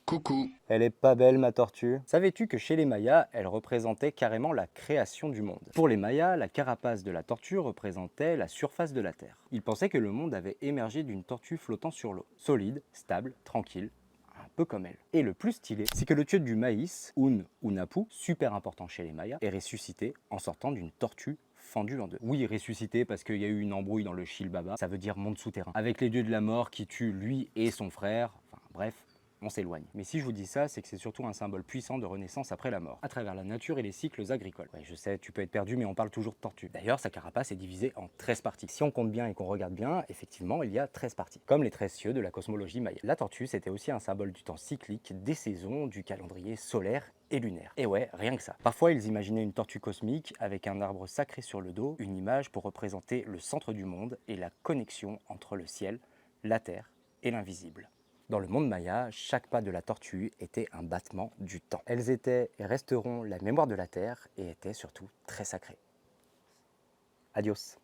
Coucou. Elle est pas belle ma tortue. Savais-tu que chez les Mayas, elle représentait carrément la création du monde? Pour les Mayas, la carapace de la tortue représentait la surface de la Terre. Ils pensaient que le monde avait émergé d'une tortue flottant sur l'eau. Solide, stable, tranquille, un peu comme elle. Et le plus stylé, c'est que le dieu du maïs, Un ou Napu, super important chez les Mayas, est ressuscité en sortant d'une tortue fendue en deux. Oui, ressuscité parce qu'il y a eu une embrouille dans le Shilbaba, ça veut dire monde souterrain. Avec les dieux de la mort qui tuent lui et son frère, enfin bref, on s'éloigne. Mais si je vous dis ça, c'est que c'est surtout un symbole puissant de renaissance après la mort, à travers la nature et les cycles agricoles. Ouais, je sais, tu peux être perdu, mais on parle toujours de tortue. D'ailleurs, sa carapace est divisée en 13 parties. Si on compte bien et qu'on regarde bien, effectivement, il y a 13 parties, comme les 13 cieux de la cosmologie maya. La tortue, c'était aussi un symbole du temps cyclique, des saisons, du calendrier solaire et lunaire. Et ouais, rien que ça. Parfois, ils imaginaient une tortue cosmique avec un arbre sacré sur le dos, une image pour représenter le centre du monde et la connexion entre le ciel, la terre et l'invisible. Dans le monde maya, chaque pas de la tortue était un battement du temps. Elles étaient et resteront la mémoire de la terre et étaient surtout très sacrées. Adios.